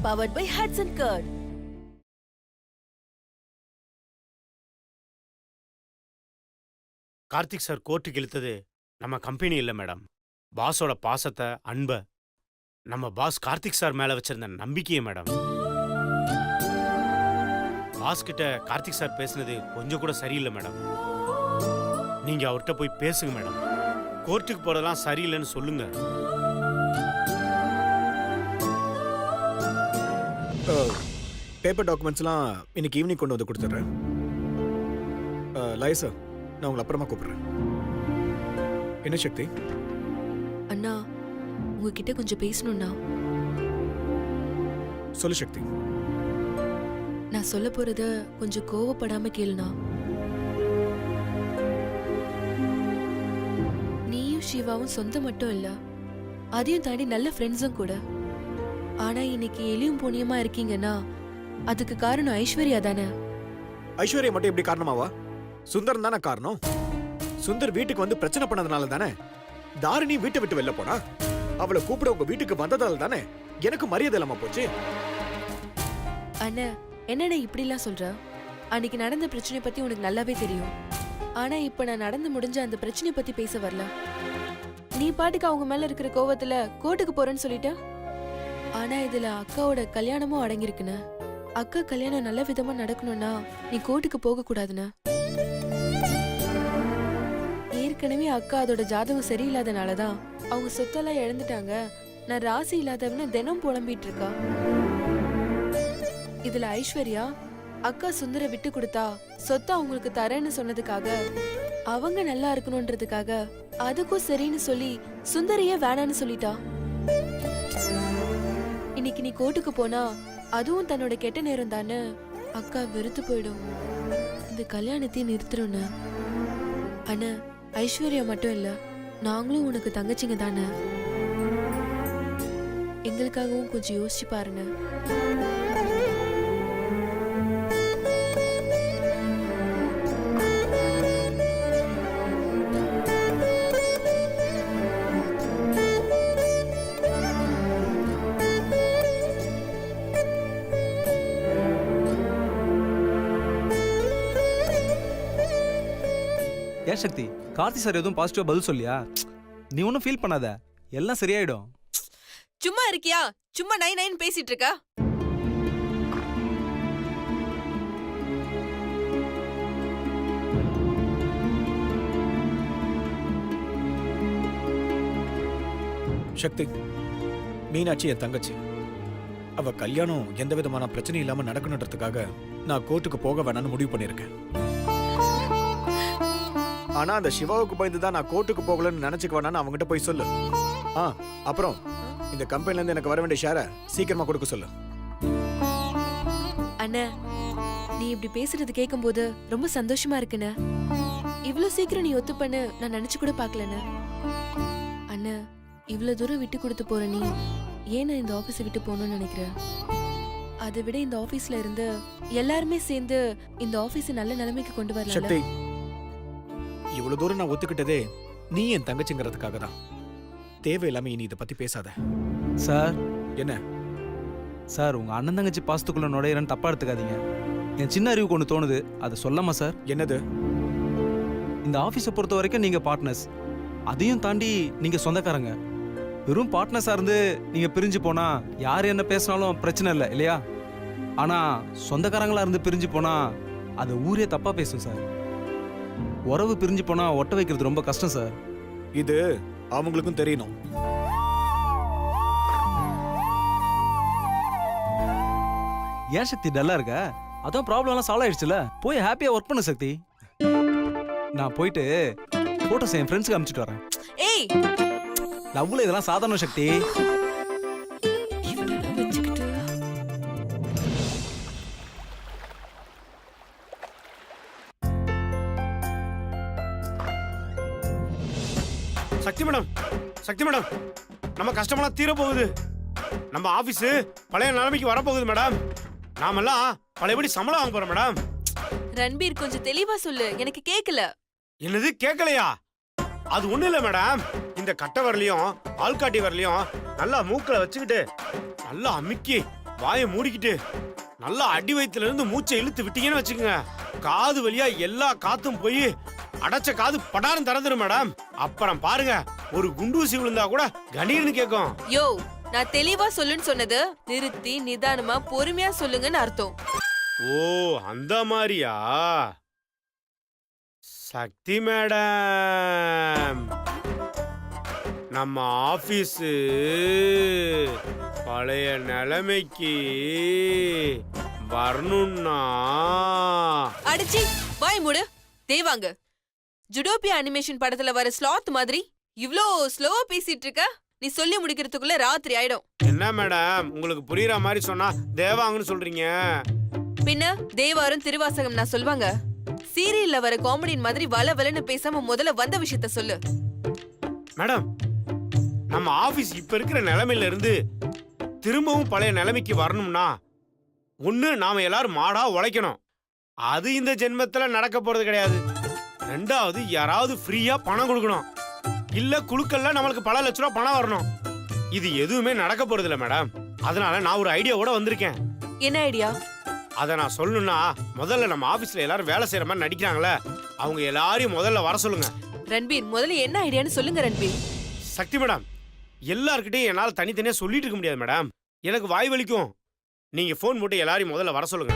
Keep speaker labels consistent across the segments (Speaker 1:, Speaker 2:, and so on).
Speaker 1: Powered by Hudson Curd.
Speaker 2: Karthik sir கோர்ட்டுக்கு இழுத்தது நம்ம company இல்லை மேடம், பாஸோட பாசத்தை அன்பை, நம்ம பாஸ் கார்த்திக் சார் மேல வச்சிருந்த நம்பிக்கையை மேடம். பாஸ் கிட்ட கார்த்திக் சார் பேசுனது கொஞ்சம் கூட சரியில்லை மேடம். நீங்க அவர்கிட்ட போய் பேசுங்க மேடம். கோர்ட்டுக்கு போறதெல்லாம் சரியில்லைன்னு சொல்லுங்க.
Speaker 3: பேப்பர் டாக்குமெண்ட்ஸ்லாம் இன்னைக்கு ஈவினிங் கொண்டு வந்து கொடுத்துட்றேன். லாய் சார், நான் உங்களை அப்புறமா கூப்பிடுறேன். என்ன சக்தி?
Speaker 1: அண்ணா, உங்ககிட்ட கொஞ்சம் பேசணும்னா.
Speaker 3: சொல்லு சக்தி.
Speaker 1: நான் சொல்ல போறத கொஞ்சம் கோவப்படாம கேளுண்ணா. நீயும் சிவாவும் சொந்தம் மட்டும் இல்ல, அதையும் தாண்டி நல்ல ஃப்ரெண்ட்ஸும் கூட. ஆனா இன்னைக்கு எலியும் புண்ணியமா இருக்கீங்கன்னா அதுக்கு காரணம் ஐஸ்வர்யா தானே.
Speaker 3: ஐஸ்வர்யா மட்டும் எப்படி காரணமாவா? சுந்தரம் தானே காரணம். சுந்தர் வீட்டுக்கு வந்து பிரச்சனை பண்ணதுனால தானே தாரிணி வீட்டை விட்டு வெளில போனா. அவளை கூப்பிட உங்க வீட்டுக்கு வந்ததால தானே எனக்கு மரியாதை இல்லாம போச்சு.
Speaker 1: அண்ணா, என்னண்ணே இப்படி எல்லாம் சொல்ற? அன்னைக்கு நடந்த பிரச்சனை பத்தி உனக்கு நல்லாவே தெரியும். ஆனா இப்ப நான் நடந்து முடிஞ்ச அந்த பிரச்சனை பத்தி பேச வரல. நீ பாட்டுக்கு அவங்க மேல இருக்கிற கோவத்துல கோர்ட்டுக்கு போறேன்னு சொல்லிட்ட. ஆனா இதுல அக்காவோட கல்யாணமும் அடங்கிருக்குன்னு. அக்கா கல்யாணம் நல்ல விதமா நடக்கணும்னா நீ கோர்ட்டுக்கு போக கூடாதுன்னு. ஏற்கனவே அக்கா அதோட ஜாதகம் சரியில்லாதனாலதான் அவங்க சொத்தெல்லாம் இழந்துட்டாங்க, நான் ராசி இல்லாதவன்னு தினம் புலம்பிட்டு இருக்கா. இதுல ஐஸ்வர்யா அக்கா சுந்தர விட்டு கொடுத்தா சொத்தை அவங்களுக்கு தரேன்னு சொன்னதுக்காக, அவங்க நல்லா இருக்கணும்ன்றதுக்காக அதுக்கும் சரின்னு சொல்லி சுந்தரையே வேணான்னு சொல்லிட்டா. இன்னைக்கு நீ கோர்ட்டுக்கு போனா அதுவும் தன்னோட கெட்ட நேரம் தானே அக்கா வெறுத்து போயிடும். இந்த கல்யாணத்தையும் நிறுத்துறோன்னு. அண்ணா, ஐஸ்வர்யா மட்டும் இல்ல, நாங்களும் உனக்கு தங்கச்சிங்க தானே. எங்களுக்காகவும் கொஞ்சம் யோசிச்சு பாருங்க.
Speaker 4: ஏன் சக்தி, கார்த்தி சார் எதுவும் பாசிட்டிவா பதில் சொல்லியா? நீ ஒன்றும் ஃபீல் பண்ணாத, எல்லாம் சரியாயிடும்.
Speaker 1: சும்மா இருக்கியா? சும்மா நை நைன்னு பேசிட்டு இருக்கா?
Speaker 3: சக்தி, மீனாட்சி என் தங்கச்சி. அவ கல்யாணம் எந்த விதமான பிரச்சனையும் இல்லாம நடக்கணுன்றதுக்காக நான் கோர்ட்டுக்கு போக வேணாம்னு முடிவு பண்ணிருக்கேன். ஆனா அந்த சிவாவுக்கு பயந்து தான் நான் கோர்ட்டுக்கு போகலன்னு நினைச்சுக்க வேணான்னு அவங்ககிட்ட போய் சொல்லு. அப்புறம் இந்த கம்பெனில இருந்து எனக்கு வர வேண்டிய ஷேரை சீக்கிரமா கொடுக்க சொல்லு.
Speaker 1: அண்ணா, நீ இப்படி பேசுறது கேட்கும் போது ரொம்ப சந்தோஷமா இருக்குண்ணே. இவ்வளவு சீக்கிரம் நீ ஒத்துப்பன்னு நான் நினைச்சு கூட பாக்கலண்ணே. அண்ணா, இவ்வளவு தூரம் விட்டு கொடுத்து போற நீ ஏன் இந்த ஆபீஸை விட்டு போகணும்னு நினைக்கிற? அதை விட இந்த ஆபீஸ்ல இருந்து எல்லாருமே சேர்ந்து இந்த ஆபீஸை நல்ல நிலைமைக்கு கொண்டு வரலாம்.
Speaker 3: சக்தி, இவ்வளவு தூரம் நான் ஒத்துக்கிட்டதே நீ என் தங்கச்சிங்கிறதுக்காக தான். தேவையில்லாம இனி இதை பத்தி பேசாத.
Speaker 4: சார்,
Speaker 3: என்ன
Speaker 4: சார், உங்க அண்ணன் தங்கச்சி பாசத்துக்குள்ள நுழையிறன்னு தப்பா எடுத்துக்காதீங்க. என் சின்ன அறிவுக்கு ஒன்று தோணுது, அதை சொல்லாமா சார்?
Speaker 3: என்னது?
Speaker 4: இந்த ஆஃபீஸை பொறுத்த வரைக்கும் நீங்க பார்ட்னர்ஸ், அதையும் தாண்டி நீங்க சொந்தக்காரங்க. வெறும் பார்ட்னர்ஸா இருந்து நீங்க பிரிஞ்சு போனா யார் என்ன பேசினாலும் பிரச்சனை இல்லை இல்லையா? ஆனா சொந்தக்காரங்களா இருந்து பிரிஞ்சு போனா அது ஊரே தப்பா பேசும் சார். உறவு பிரிஞ்சு போனா ஒட்ட வைக்கிறது ரொம்ப கஷ்டம் சார்.
Speaker 3: இது அவங்களுக்கும் தெரியணும்.
Speaker 4: ஏன் சக்தி டல்லா இருக்க? அதான் ப்ராப்ளம்லாம் சால்வ் ஆயிடுச்சுல, போய் ஹாப்பியா ஒர்க் பண்ணு சக்தி. நான் போயிட்டு போட்டோஸ் என் ஃப்ரெண்ட்ஸ்க்கு அனுப்பிச்சிட்டு வரேன்.
Speaker 1: ஏய்
Speaker 4: லவ்ல இதெல்லாம் சாதாரண சக்தி.
Speaker 1: இவனெல்லாம் வச்சுக்கிட்டு
Speaker 2: சக்தி மேடம், சக்தி மேடம், நம்ம கஷ்டமெல்லாம் தீர போகுது. நம்ம ஆபீஸ் பழைய நிலைமைக்கு வரப்போகுது மேடம். நாமெல்லாம் பழையபடி சம்பளம் வாங்க போறோம் மேடம்.
Speaker 1: ரன்பீர் கொஞ்சம் தெளிவா சொல்லு, எனக்கு கேக்கல.
Speaker 2: என்னது கேட்கலையா? அது ஒண்ணும் இல்ல மேடம். இந்த கட்டை வரலையும் ஆள்காட்டி வரலையும் நல்லா மூக்கல வச்சுக்கிட்டு நல்லா அமுக்கி வாயை மூடிக்கிட்டு நல்லா அடி வயித்துல இருந்து மூச்சை இழுத்து விட்டீங்கன்னு வச்சுக்கோங்க, காது வழியா எல்லா காத்தும் போய் அடைச்ச காது படாரம் திறந்துரும் மேடம். அப்புறம் பாருங்க, ஒரு குண்டூசி விழுந்தா கூட கணீர்னு கேட்கும்.
Speaker 1: யோ, நான் தெளிவா சொல்லுன்னு சொன்னது நிறுத்தி நிதானமா பொறுமையா சொல்லுங்கன்னு அர்த்தம்.
Speaker 2: ஓ, அந்த மாதிரியா? சக்தி மேடம், நம்ம ஆபீஸ் பழைய நிலைமைக்கு வரணும்னா
Speaker 1: அடிச்சி வாய் மூடு. தேவாங்க, ஜுடோபியா அனிமேஷன் படத்துல வர ஸ்லாத் மாதிரி இவ்ளோ ஸ்லோவா பேசிட்டு இருக்க. நீ சொல்லி முடிக்கிறதுக்குள்ள ராத்திரி ஆயிடும்.
Speaker 2: என்ன மேடம், உங்களுக்கு புரியுற மாதிரி சொன்னா தேவாங்கன்னு சொல்றீங்க?
Speaker 1: பின்ன தேவாரம் திருவாசகம் நான் சொல்வாங்க. சீரியல்ல வர காமெடியின் மாதிரி வல வலன்னு பேசாம முதல்ல வந்த விஷயத்த சொல்லு.
Speaker 2: மேடம், நம்ம ஆபீஸ் இப்ப இருக்கிற நிலைமையில இருந்து திரும்பவும் பழைய நிலைமைக்கு வரணும்னா ஒண்ணு நாம எல்லாரும் மாடா உழைக்கணும். அது இந்த ஜென்மத்துல நடக்க போறது கிடையாது. ரெண்டாவது, யாராவது ஃப்ரீயா பணம் கொடுக்கணும். இல்ல குழுக்கள்ல நம்மளுக்கு பல லட்ச ரூபா பணம் வரணும். இது எதுவுமே நடக்க போறது இல்ல மேடம். அதனால நான் ஒரு ஐடியாவோட வந்திருக்கேன்.
Speaker 1: என்ன ஐடியா?
Speaker 2: அதை நான் சொல்லணும்னா முதல்ல நம்ம ஆபீஸ்ல எல்லாரும் வேலை செய்யற மாதிரி நடிக்கிறாங்களே, அவங்க எல்லாரையும் முதல்ல வர சொல்லுங்க.
Speaker 1: ரன்பீர், முதல்ல என்ன ஐடியான்னு சொல்லுங்க ரன்பீர்.
Speaker 2: சக்தி மேடம், எல்லார்கிட்டையும் என்னால தனித்தனியா சொல்லிட்டு இருக்க முடியாது மேடம். எனக்கு வாய் வலிக்கும். நீங்க போன் போட்டு எல்லாரையும் முதல்ல வர சொல்லுங்க.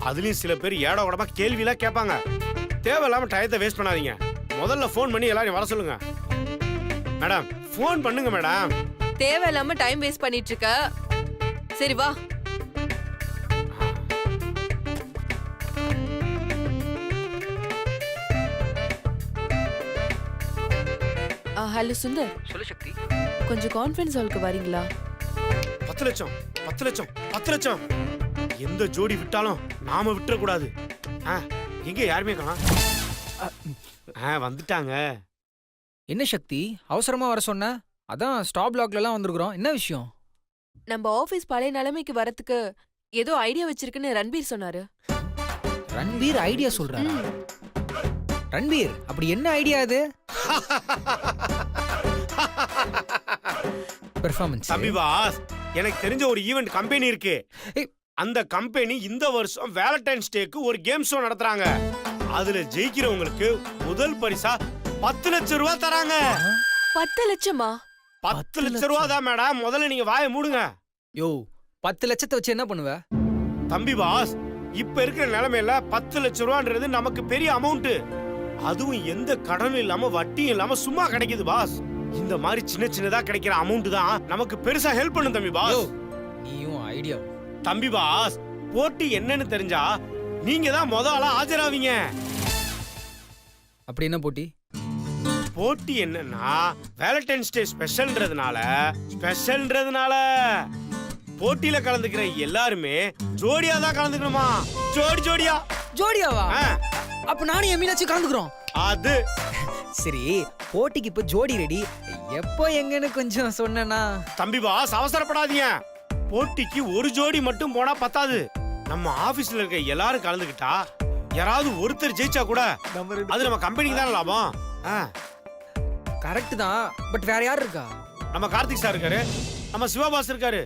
Speaker 2: அதுலயும் சில பேர் ஏட உடம்பா கேள்வியெல்லாம் கேட்பாங்க. தேவையில்லாம டயத்தை வேஸ்ட் பண்ணாதீங்க. முதல்ல போன் பண்ணி எல்லாரையும் வர சொல்லுங்க. மேடம், போன் பண்ணுங்க மேடம்.
Speaker 1: தேவையில்லாம டைம் வேஸ்ட் பண்ணிட்டு இருக்க. சரி வா. ஹலோ சுந்தர்.
Speaker 5: சொல்லு சக்தி.
Speaker 1: கொஞ்சம் கான்ஃபரன்ஸ் ஹாலுக்கு வரீங்களா?
Speaker 2: 10 லட்சம் 10 லட்சம் 10 லட்சம். எந்த ஜோடி விட்டாலும் நாம விட்டுற கூடாது. எங்க யாருமே காணோம். வந்துட்டாங்க.
Speaker 5: என்ன சக்தி, அவசரமா வர சொன்ன? அதான் ஸ்டாப் பிளாக்ல எல்லாம் வந்திருக்கிறோம். என்ன விஷயம்?
Speaker 1: நம்ம ஆபீஸ் பழைய நிலைமைக்கு வரதுக்கு ஏதோ ஐடியா வச்சிருக்குன்னு ரன்பீர் சொன்னாரு.
Speaker 5: ரன்பீர் ஐடியா சொல்றாரா?
Speaker 1: ம்.
Speaker 5: ரன்பீர், அப்படி என்ன ஐடியா அது? பெர்ஃபார்மன்ஸ்.
Speaker 2: தம்பி பாஸ், எனக்கு தெரிஞ்ச ஒரு ஈவென்ட் கம்பெனி இருக்கு.
Speaker 5: ஏய்.
Speaker 2: அந்த கம்பெனி இந்த வருஷம் வேலண்டைன்ஸ் டேக்கு ஒரு கேம் ஷோ நடத்துறாங்க. அதுல ஜெயிக்கிறவங்களுக்கு முதல் பரிசா 10 லட்சம் ரூபாய் தராங்க.
Speaker 1: 10 லட்சமா?
Speaker 2: 10 லட்சம் ரூபாய் தான் மேடம். முதல்ல நீங்க வாயை மூடுங்க.
Speaker 5: யோ, 10 லட்சத்தை வச்சு என்ன பண்ணுவ?
Speaker 2: தம்பி பாஸ், இப்ப இருக்கிற நிலைமையில 10 லட்சம் ரூபான்றது நமக்கு பெரிய அமௌண்ட். அதுவும் எந்த கடனும் இல்லாம வட்டியும் இல்லாம சும்மா கிடைக்குது பாஸ். இந்த மாதிரி சின்ன சின்னதா கிடைக்கிற அமௌண்ட் தான் நமக்கு பெருசா ஹெல்ப் பண்ணும் தம்பி பாஸ்.
Speaker 5: நீயும் ஐடியா.
Speaker 2: தம்பி பாஸ், போட்டி என்னன்னு தெரிஞ்சா நீங்க தான் முதல்ல ஆஜராவீங்க.
Speaker 5: அப்படி என்ன போட்டி?
Speaker 2: போட்டி என்னன்னா வேலண்டைன்ஸ் டே ஸ்பெஷல்ன்றதுனால போட்டியில கலந்துக்கிற எல்லாருமே ஜோடியா தான் கலந்துக்கணுமா. ஜோடியா.
Speaker 5: ஜோடியாவா? அப்ப நானும் என் மீனாட்சி கலந்துக்கிறோம்.
Speaker 2: அது
Speaker 5: சரி, போட்டிக்கு இப்ப ஜோடி ரெடி. எப்போ எங்கன்னு கொஞ்சம் சொன்னா.
Speaker 2: தம்பி பாஸ், அவசரப்படாதீங்க. போட்டிக்கு ஒரு ஜோடி மட்டும் போனா பத்தாது. நம்ம ஆபீஸ்ல இருக்க எல்லாரும் கலந்துக்கிட்டா யாராவது ஒருத்தர் ஜெயிச்சா கூட அது நம்ம கம்பெனிக்கு தான் லாபம்.
Speaker 5: கரெக்ட் தான், பட் வேற யார் இருக்கா?
Speaker 2: நம்ம கார்த்திக் சார் இருக்காரு, நம்ம சிவபாஸ் இருக்காரு.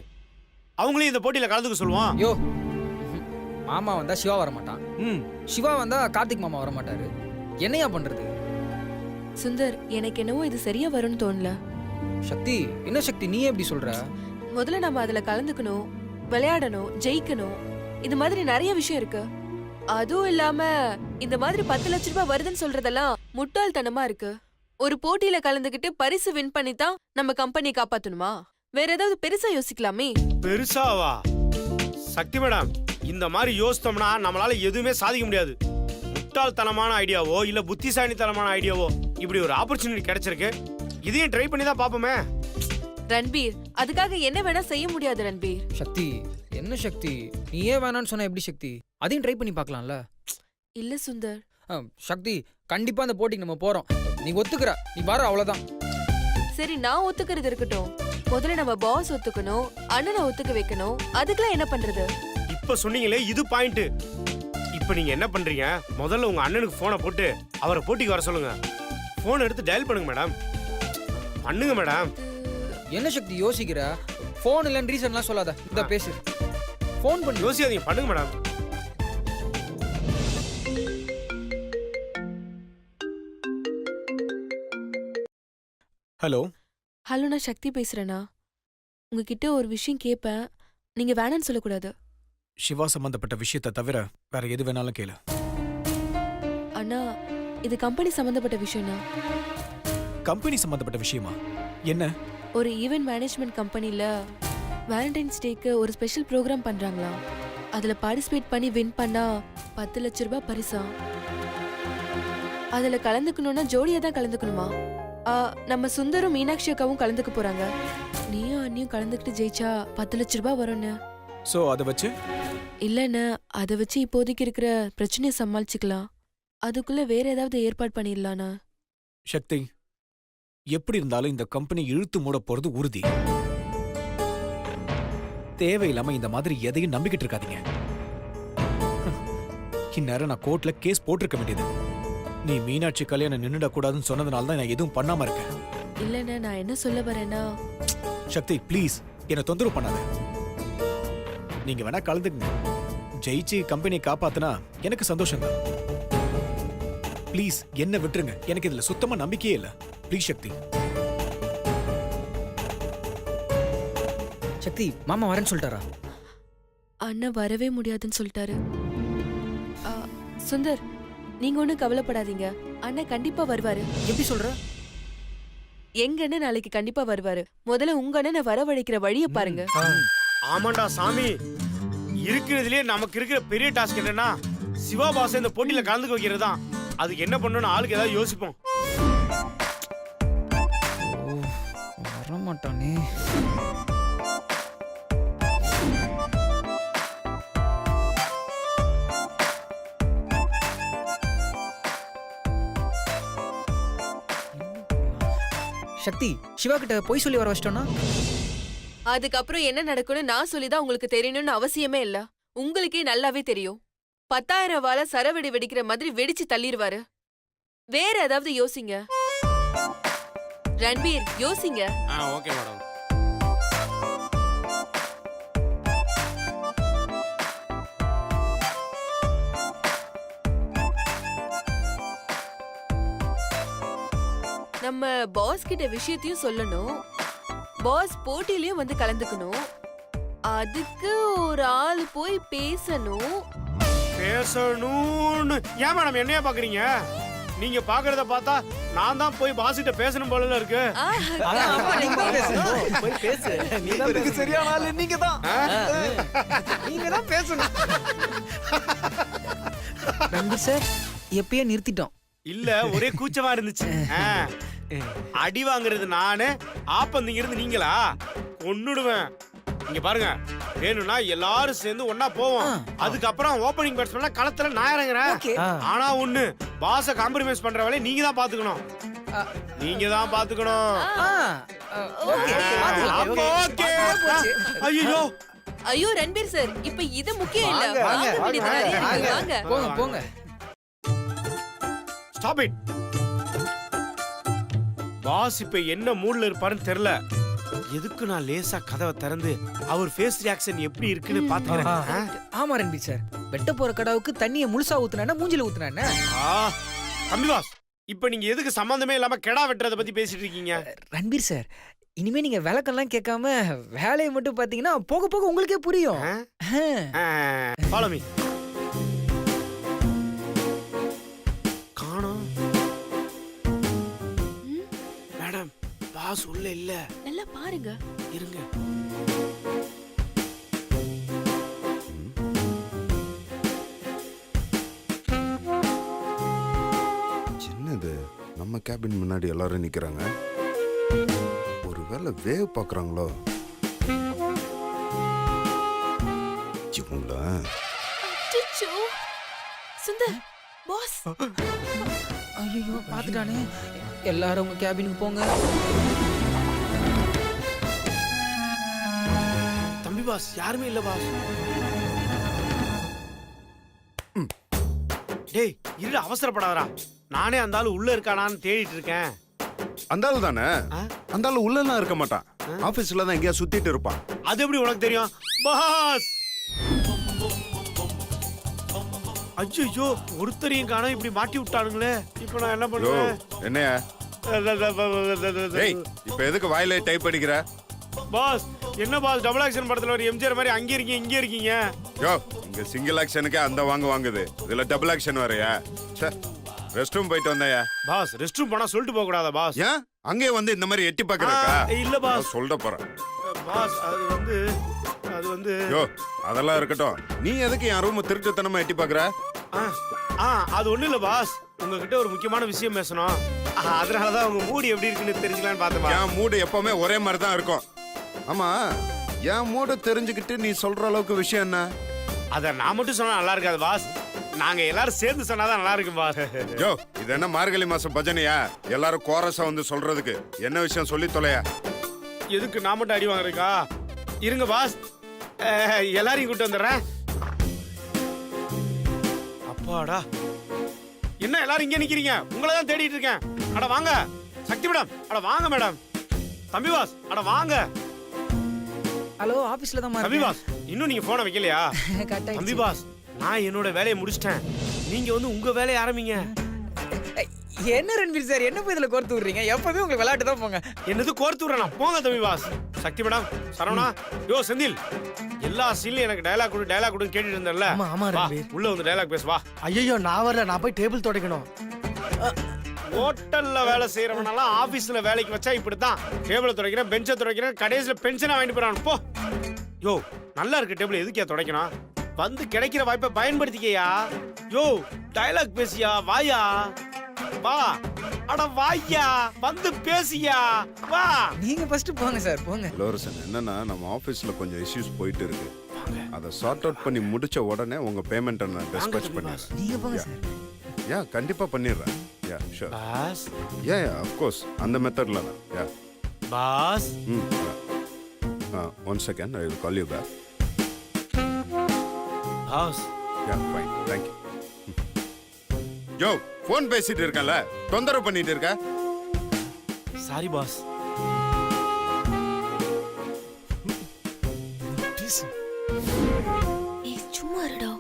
Speaker 2: அவங்களையும் இந்த போட்டியில கலந்துக்க சொல்லுவோம்.
Speaker 5: யோ, மாமா வந்தா சிவா வர மாட்டான். சிவா வந்தா கார்த்திக் மாமா வர மாட்டாரு. என்னையா பண்றது?
Speaker 1: சுந்தர், எனக்கு என்னவோ இது சரியா வரும்னு தோணல.
Speaker 5: சக்தி, என்ன சக்தி நீ எப்படி சொல்ற?
Speaker 1: முதல்ல நம்ம அதுல கலந்துக்கணும், விளையாடணும், ஜெயிக்கணும். இது மாதிரி நிறைய விஷயம் இருக்கு. அதுவும் இல்லாம இந்த மாதிரி 10 லட்சம் ரூபாய் வருதுன்னு சொல்றதெல்லாம் முட்டாள்தனமா இருக்கு. ஒரு போட்டியில கலந்துக்கிட்டு பரிசு வின் பண்ணித்தான் நம்ம கம்பெனி காப்பாத்தணுமா? வேற ஏதாவது பெருசா யோசிக்கலாமே.
Speaker 2: பெருசாவா? சக்தி மேடம், இந்த மாதிரி யோசித்தோம்னா நம்மளால எதுவுமே சாதிக்க முடியாது. முட்டாள்தனமான ஐடியாவோ இல்ல புத்திசாலித்தனமான ஐடியாவோ இப்படி ஒரு ஆப்பர்ச்சுனிட்டி கிடைச்சிருக்கு. இதையும் ட்ரை பண்ணி தான் பாப்போமே.
Speaker 1: ரன்பீர், அதுக்காக என்ன வேணா செய்ய முடியாது ரன்பீர்.
Speaker 5: சக்தி, என்ன சக்தி, நீ ஏன் வேணான்னு சொன்னா எப்படி சக்தி? அதையும் ட்ரை பண்ணி பார்க்கலாம்ல.
Speaker 1: இல்ல சுந்தர்,
Speaker 5: சக்தி, கண்டிப்பா அந்த போட்டிக்கு நம்ம போறோம். நீ ஒத்துக்கிற, நீ வர, அவ்வளவுதான்.
Speaker 1: சரி நான் ஒத்துக்கிறது இருக்கட்டும். முதல்ல நம்ம பாஸ் ஒத்துக்கணும், அண்ணனை ஒத்துக்க வைக்கணும். அதுக்கெல்லாம் என்ன பண்றது?
Speaker 2: இப்ப சொன்னீங்களே இது பாயிண்ட். இப்ப நீங்க என்ன பண்றீங்க? முதல்ல உங்க அண்ணனுக்கு போனை போட்டு அவரை போட்டிக்கு வர சொல்லுங்க. போன் எடுத்து டயல் பண்ணுங்க மேடம். பண்ணுங்க மேடம்.
Speaker 5: என்ன சக்தி யோசிக்கிற? போன் இல்லன்னு ரீசன்லாம் சொல்லாத. இந்த பேசு, போன் பண்ணி
Speaker 2: யோசிக்காதீங்க, பண்ணுங்க மேடம்.
Speaker 3: ஹலோ.
Speaker 1: ஹலோ, நான் சக்தி பேசுறேனா. உங்ககிட்ட ஒரு விஷயம் கேட்பேன், நீங்க வேணான்னு சொல்லக்கூடாது.
Speaker 3: சிவா சம்பந்தப்பட்ட விஷயத்தை தவிர வேற எது வேணாலும் கேளு.
Speaker 1: அண்ணா, இது கம்பெனி சம்பந்தப்பட்ட விஷயம்னா.
Speaker 3: கம்பெனி சம்பந்தப்பட்ட விஷயமா? என்ன?
Speaker 1: ஒரு ஈவென்ட் மேனேஜ்மெண்ட் கம்பெனில வேலண்டைன்ஸ் டேக்கு ஒரு ஸ்பெஷல் ப்ரோக்ராம் பண்றாங்களா. அதுல பார்ட்டிசிபேட் பண்ணி வின் பண்ணா 10 லட்ச ரூபாய் பரிசா. அதுல கலந்துக்கணும்னா ஜோடியா தான் கலந்துக்கணுமா? நம்ம சுந்தரும் மீனாட்சி அக்காவும் கலந்துக்க போறாங்க. நீயும் அண்ணியும் கலந்துக்கிட்டு ஜெயிச்சா 10 லட்ச ரூபாய் வரும்னு.
Speaker 3: சோ அதை வச்சு?
Speaker 1: இல்லைன்னு அதை வச்சு இப்போதைக்கு இருக்கிற பிரச்சனையை சமாளிச்சுக்கலாம். அதுக்குள்ள வேற ஏதாவது ஏற்பாடு பண்ணிடலானா?
Speaker 3: சக்தி, எப்படி இருந்தாலும் இந்த கம்பெனி இழுத்து மூட போறது உறுதி. தேவையில்லாம இந்த மாதிரி எதையும் நம்பிக்கிட்டு இருக்காதீங்க. இந்நேரம் நான் கோர்ட்ல கேஸ் போட்டிருக்க வேண்டியது. நீ மீனாட்சி கல்யாணம் நின்னுடக்கூடாதுன்னு சொன்னதுனால தான் நான் எதுவும் பண்ணாம இருக்கேன்.
Speaker 1: இல்லைண்ணா, நான் என்ன சொல்ல வரேன்னா.
Speaker 3: சக்தி ப்ளீஸ் என்ன தொந்தரவு பண்ணாத. நீங்க வேணா கலந்துக்குங்க. ஜெயிச்சு கம்பெனியை காப்பாத்துனா எனக்கு சந்தோஷம் தான். ப்ளீஸ் என்ன விட்டுருங்க. எனக்கு இதுல சுத்தமா நம்பிக்கையே இல்ல. ப்ளீஸ் சக்தி.
Speaker 5: சக்தி, மாமா வரேன்னு சொல்லிட்டாரா?
Speaker 1: அண்ணா வரவே முடியாதுன்னு சொல்லிட்டாரு. சுந்தர், நீங்க ஒன்றும் கவலைப்படாதீங்க. அண்ணன் கண்டிப்பா வருவாரு.
Speaker 5: எப்படி சொல்ற?
Speaker 1: எங்க அண்ணன் நாளைக்கு கண்டிப்பா வருவாரு. முதல்ல உங்க அண்ணனை வரவழைக்கிற வழியை பாருங்க.
Speaker 2: ஆமாண்டா சாமி, இருக்கிறதுலயே நமக்கு இருக்கிற பெரிய டாஸ்க் என்னன்னா சிவா பாஸ் இந்த போட்டியில கலந்துக்க வைக்கிறது தான். அதுக்கு என்ன பண்ணணும்னு ஆளுக்கு ஏதாவது யோசிப்போம்.
Speaker 5: வரமாட்டானே. சக்தி, சிவா கிட்ட போய் சொல்லி வர வச்சிட்டோம்னா
Speaker 1: அதுக்கப்புறம் என்ன நடக்கும்னு நான் சொல்லிதான் உங்களுக்கு தெரியணும்னு அவசியமே இல்ல. உங்களுக்கே நல்லாவே தெரியும். 10,000 வாழ சரவெடி வெடிக்கிற மாதிரி வெடிச்சு தள்ளிடுவாரு. வேற ஏதாவது யோசிங்க. ரன்பீர், யோசிங்க.
Speaker 2: Okay madam.
Speaker 1: நம்ம பாஸ் கிட்ட விஷயத்தையும் சொல்லணும். பாஸ் போட்டியிலயும் வந்து கலந்துக்கணும். அதுக்கு ஒரு ஆள் போய் பேசணும்.
Speaker 2: பேசணும்னு ஏன் மேடம் என்னைய பாக்குறீங்க? நீங்க பாக்குறத பார்த்தா நான் தான் போய் பாஸ் கிட்ட பேசணும் போல இருக்கு.
Speaker 4: போய் பேசு. நீ சரியான ஆளு. நீங்க தான் பேசணும்.
Speaker 5: ரன்பீர் சார், எப்பயே நிறுத்திட்டோம்.
Speaker 2: இல்ல, ஒரே கூச்சமா இருந்துச்சு. அடி வாங்குறது நானு, ஆப்பந்திங்கிறது நீங்களா? கொன்னுடுவேன். இங்க பாருங்க, வேணும்னா எல்லாரும் சேர்ந்து ஒன்னா போவோம். அதுக்கப்புறம் ஓபனிங் பேட்ஸ்மேன் களத்துல நான் இறங்குறேன். ஆனா ஒண்ணு, பாஸ காம்ப்ரமைஸ் பண்ற வேலையை நீங்க தான் பாத்துக்கணும். நீங்க தான் பாத்துக்கணும். ஐயோ
Speaker 1: ஐயோ ரன்பீர் சார், இப்ப இது முக்கியம் இல்ல. வாங்க வேண்டியது நிறைய இருக்கு. வாங்க
Speaker 5: போங்க போங்க.
Speaker 2: Stop it. பாஸ் இப்ப என்ன மூட்ல இருப்பாருன்னு தெரியல. எதுக்கு நான் லேசா கதவை திறந்து அவர் ஃபேஸ் ரியாக்ஷன் எப்படி இருக்குன்னு பாத்துக்கிறேன்.
Speaker 5: ஆமா ரன்பீர் சார், வெட்ட போற கடாவுக்கு தண்ணியை முழுசா ஊத்துனா மூஞ்சில ஊத்துனா.
Speaker 2: தம்பி பாஸ், இப்ப நீங்க எதுக்கு சம்பந்தமே இல்லாம கெடா வெட்டுறத பத்தி பேசிட்டு இருக்கீங்க?
Speaker 5: ரன்பீர் சார், இனிமே நீங்க விளக்கெல்லாம் கேட்காம வேலையை மட்டும் பாத்தீங்கன்னா போக போக உங்களுக்கே புரியும்.
Speaker 2: Follow me. காணோம் மேடம், பாஸ் உள்ள இல்ல.
Speaker 1: நல்லா பாருங்க.
Speaker 2: இருங்க.
Speaker 6: நம்ம கேபின் முன்னாடி எல்லாரும் நிக்கிறாங்க. ஒருவேளை வேவ் பாக்குறாங்களோ இவங்கள?
Speaker 1: அச்சச்சோ. சுந்தர் பாஸ்.
Speaker 5: ஐயோ பார்த்துட்டானே. எல்லாரும் உங்க கேபினுக்கு போங்க.
Speaker 2: தம்பி பாஸ் யாருமே இல்ல பாஸ். டேய் இரு, அவசரப்படாதடா. நானே அந்த ஆளு உள்ள இருக்கானான்னு தேடிட்டு இருக்கேன்.
Speaker 6: அந்த ஆளு தானே? அந்த ஆளு உள்ளலாம் இருக்க மாட்டான், ஆபீஸ்ல தான் எங்கேயா சுத்திட்டு இருப்பான்.
Speaker 2: அது எப்படி உனக்கு தெரியும் பாஸ்? ஐயோ ஒருத்தரையும் காணோம், இப்படி மாட்டி விட்டானுங்களே. இப்ப நான் என்ன
Speaker 6: யோ
Speaker 2: பண்ணுவேன்?
Speaker 6: என்னையா? ஏய் இப்ப எதுக்கு வாயில டைப் அடிக்கிற?
Speaker 2: பாஸ் என்ன பாஸ், டபுள் ஆக்ஷன் படத்துல ஒரு எம்ஜிஆர் மாதிரி அங்கே இருக்கீங்க இங்கே இருக்கீங்க.
Speaker 6: யோ இங்க சிங்கிள் ஆக்ஷனுக்கு அந்த வாங்குது, இதுல டபுள் ஆக்ஷன் வரையா? ரெஸ்ட் ரூம் போயிட்டு வந்தாயா?
Speaker 2: பாஸ் ரெஸ்ட் ரூம் போனா சொல்லிட்டு போக கூடாதா பாஸ்?
Speaker 6: ஏன் அங்கேயே வந்து இந்த மாதிரி எட்டி பாக்குறக்கா?
Speaker 2: இல்ல பாஸ்.
Speaker 6: சொல்ல போறேன்
Speaker 2: பாஸ் அது வந்து
Speaker 6: யோ அதெல்லாம் இருக்கட்டும், நீ எதுக்கு என் ரூம் திருட்டுத்தனமா எட்டி பாக்குற?
Speaker 2: அது ஒண்ணு இல்ல பாஸ், உங்ககிட்ட ஒரு முக்கியமான விஷயம் பேசணும். அதனாலதான் உங்க மூடு எப்படி இருக்குன்னு தெரிஞ்சுக்கலான்னு பார்த்தேன்.
Speaker 6: என் மூடு எப்பவுமே ஒரே மாதிரி தான் இருக்கும். ஆமா என் மூடு தெரிஞ்சுக்கிட்டு நீ சொல்ற அளவுக்கு விஷயம் என்ன?
Speaker 2: அத நான் மட்டும் சொன்னா நல்லா இருக்காது பாஸ், நாங்க எல்லாரும் சேர்ந்து சொன்னாதான் நல்லா இருக்கும் பாஸ்.
Speaker 6: யோ இது என்ன மார்கழி மாசம் பஜனையா? எல்லாரும் கோரஸா வந்து சொல்றதுக்கு என்ன விஷயம் சொல்லி தொலையா?
Speaker 2: எதுக்கு நான் மட்டும் அடி வாங்குறீங்கா? இருங்க பாஸ், எல்லாரையும் கூட்டு வந்துடுறேன். அப்பாடா, என்ன எல்லாரும் இங்க நிக்கிறீங்க? உங்களை தான் தேடிட்டு இருக்கேன். அட வாங்க சக்தி மேடம், அட வாங்க மேடம். தம்பி பாஸ், அட வாங்க.
Speaker 5: ஹலோ ஆபீஸ்ல தான்
Speaker 2: தம்பி பாஸ், இன்னும் நீங்க போனை வைக்கலையா? தம்பி பாஸ், நான் என்னோட வேலையை முடிச்சிட்டேன், நீங்க வந்து உங்க வேலையை ஆரம்பிங்க.
Speaker 5: என்ன ரன்வீர் சார், என்ன போய் இதுல கோர்த்து விடுறீங்க? எப்பவுமே உங்களுக்கு விளையாட்டு தான் போங்க.
Speaker 2: என்னது கோர்த்து விடுறேன்? போங்க தம்பி பாஸ். சக்தி மேடம், சரவணா, யோ செந்தில், எல்லா சீன்லயும் எனக்கு டயலாக் கொடு கேட்டுட்டு இருந்தேன்ல.
Speaker 7: ஆமா
Speaker 2: வா,
Speaker 7: ரன்வீர்.
Speaker 2: உள்ள வந்து டயலாக் பேசு வா.
Speaker 7: ஐயோ நான் வரல, நான் போய் டேபிள் துடைக்கணும்.
Speaker 2: ஹோட்டல்ல வேலை செய்யறவனெல்லாம் ஆபீஸ்ல வேலைக்கு வச்சா இப்படித்தான். டேபிள துடைக்கிறேன், பெஞ்சை துடைக்கிறேன், கடைசியில பென்ஷனா வாங்கிட்டு போறான். போ யோ, நல்லா இருக்கு டேபிள், எதுக்கே துடைக்கணும்? வந்து கிடைக்கிற வாய்ப்பை பயன்படுத்திக்கையா. யோ டயலாக் பேசியா, வாயா வா. அட வாயா, வந்து பேசியா வா.
Speaker 5: நீங்க ஃபர்ஸ்ட் போங்க சார், போங்க.
Speaker 6: இளவரசன், என்னன்னா நம்ம ஆபீஸ்ல கொஞ்சம் இஷ்யூஸ் போயிட்டு இருக்கு, அதை சார்ட் அவுட் பண்ணி முடிச்ச உடனே உங்க பேமெண்ட்டை நான் டிஸ்பேட்ச் பண்ணிடுறேன்.
Speaker 5: நீங்க போங்க சார்.
Speaker 6: யா கண்டிப்பா பண்ணிடுறேன். Yeah sure.
Speaker 2: Boss
Speaker 6: yeah of course அந்த மெத்தட்ல தான். Yeah
Speaker 2: boss.
Speaker 6: One second, I will call you back.
Speaker 2: Boss
Speaker 6: yeah fine, thank you. Yo phone பேசிட்டு இருக்கல, தொந்தரவு பண்ணிட்டு இருக்க.
Speaker 2: Sorry boss.
Speaker 1: ஏய் சும்மா இருடா.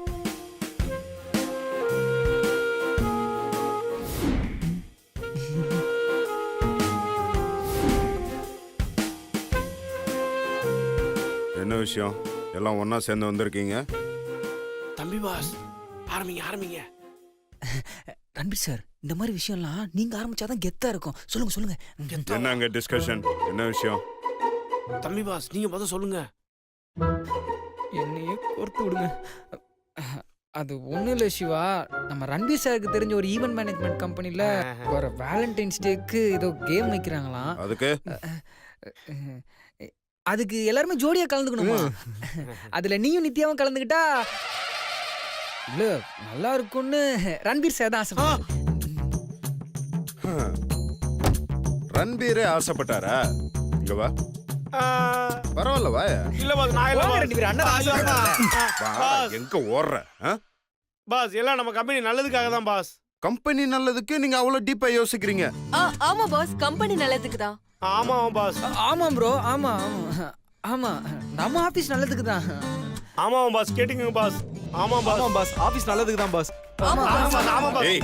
Speaker 6: என்ன விஷயம்? எல்லாம் ஒண்ணா சேர்ந்து வந்திருக்கீங்க?
Speaker 2: தம்பி பாஸ், ஆரம்பிங்க.
Speaker 5: ரன்வீர் சார், இந்த மாதிரி விஷயம்லாம் நீங்க ஆரம்பிச்சாதான் கெத்தா இருக்கும். சொல்லுங்க.
Speaker 6: என்ன அங்க டிஸ்கஷன்? என்ன விஷயம்?
Speaker 2: தம்பி பாஸ், நீங்க முதல்ல சொல்லுங்க.
Speaker 5: என்னையே கோர்த்து விடுங்க. அது ஒண்ணும் இல்ல சிவா, நம்ம ரன்வீர் சாருக்கு தெரிஞ்ச ஒரு ஈவென்ட் மேனேஜ்மெண்ட் கம்பெனில ஒரு வேலண்டைன்ஸ் டேக்கு ஏதோ கேம் வைக்கிறாங்களாம்.
Speaker 6: அதுக்கு
Speaker 5: அதுக்கு எல்லாருமே ஜோடியா கலந்துக்கணுமா? அதுல நீயும் நித்யாவும் கலந்துக்கிட்டா இல்ல நல்லா இருக்கும்னு ரன்வீர் சார் தான் ஆசைப்பட்டாரு.
Speaker 6: ரன்பீரே ஆசைப்பட்டாரா? இங்க வா. பரவாயில்ல வா.
Speaker 2: இல்ல பாஸ், நான் இல்ல
Speaker 5: வாங்க
Speaker 2: பாஸ்.
Speaker 5: ரெண்டு பேரும், அண்ணன் ஆசைப்பட்டாருல்ல.
Speaker 6: வா,
Speaker 2: பாஸ்.
Speaker 6: எங்க ஓடுற?
Speaker 2: பாஸ் எல்லாம் நம்ம கம்பெனி நல்லதுக்காக தான் பாஸ்.
Speaker 6: கம்பெனி நல்லதுக்கு நீங்க அவ்வளவு டீப்பா யோசிக்கிறீங்க?
Speaker 1: ஆமா பாஸ், கம்பெனி நல்லதுக்கு தான்.
Speaker 2: ஆமா பாஸ்.
Speaker 5: ஆமா ப்ரோ, ஆமா நம்ம ஆபீஸ் நல்லதுக்கு தான்.
Speaker 2: ஆமா பாஸ், கேட்டுங்க பாஸ். ஆமா பாஸ்.
Speaker 4: ஆமா பாஸ், ஆபீஸ் நல்லதுக்கு தான் பாஸ்.
Speaker 2: ஆமா பாஸ்.
Speaker 6: ஏய்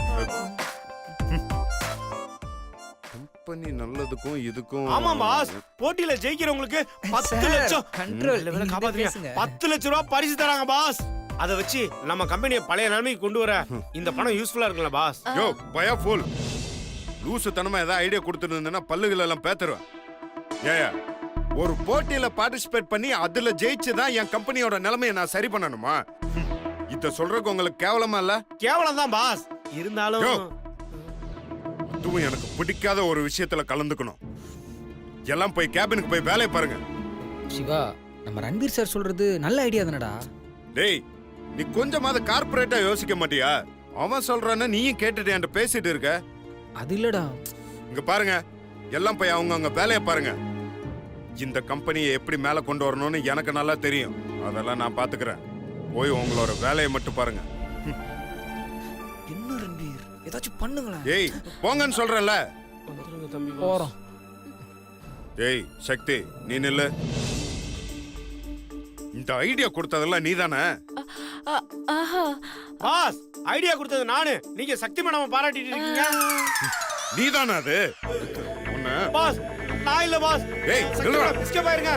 Speaker 6: கம்பெனி நல்லதுக்கும் இதுக்கும்.
Speaker 2: ஆமா பாஸ், போட்டியில ஜெயிக்கிறவங்களுக்கு 10 லட்சம்
Speaker 5: கண்ட்ரோல்
Speaker 2: இல்ல, வேணா காப்பாத்துறீங்க. 10 லட்சம் ரூபாய் பரிசு தராங்க பாஸ். அத வச்சு நம்ம கம்பெனியை பழைய நிலைமைக்கு கொண்டு வர இந்த பணம் யூஸ்ஃபுல்லா இருக்குல்ல பாஸ்?
Speaker 6: யோ பயா ஃபுல் லூசு தனமா ஏதாவது ஐடியா கொடுத்துருந்தேன்னா பல்லுகள் எல்லாம் பேத்துருவேன். ஏயா ஒரு போட்டியில பார்ட்டிசிபேட் பண்ணி அதுல ஜெயிச்சுதான் என் கம்பெனியோட நிலைமையை நான் சரி பண்ணணுமா? இத சொல்றதுக்கு உங்களுக்கு கேவலமா இல்ல?
Speaker 2: கேவலம் தான் பாஸ். இருந்தாலும்
Speaker 6: யோ, அதுவும் எனக்கு பிடிக்காத ஒரு விஷயத்துல கலந்துக்கணும். எல்லாம் போய் கேபினுக்கு போய் வேலையை பாருங்க.
Speaker 5: சிவா, நம்ம ரன்வீர் சார் சொல்றது நல்ல ஐடியா தானடா.
Speaker 6: டேய், நீ கொஞ்சமாவது கார்ப்பரேட்டா யோசிக்க மாட்டியா? அவன் சொல்றான்னு நீயும் கேட்டுட்டு என்கிட்ட பேசிட்டு இருக்க.
Speaker 5: அது இல்லடா.
Speaker 6: இங்க பாருங்க, எல்லாம் போய் அவங்க வேலையை பாருங்க. இந்த கம்பெனியை எப்படி மேல கொண்டு வரணும்னு எனக்கு நல்லா தெரியும். அதெல்லாம் நான் பாத்துக்கிறேன். போய் உங்களோட வேலையை மட்டும் பாருங்க.
Speaker 5: என்ன ரன்வீர், ஏதாச்சும் பண்ணுங்களேன்.
Speaker 6: ஏய், போங்கன்னு சொல்றேன்ல.
Speaker 5: போறோம்.
Speaker 6: ஏய் சக்தி, நீ நில்லு. இந்த ஐடியா கொடுத்ததெல்லாம் நீதானே?
Speaker 1: ஆஹா.
Speaker 2: பாஸ், ஐடியா கொடுத்தது நானு. நீங்க சக்தி மேடம் பாராட்டிட்டு இருக்கீங்க.
Speaker 6: நீதானே அது? உன்னை
Speaker 2: பாஸ், நான் இல்ல பாஸ்.
Speaker 6: ஏய்,
Speaker 2: சக்தி
Speaker 6: நில்லுடா.
Speaker 2: மேடம், escape ஆயிருங்க.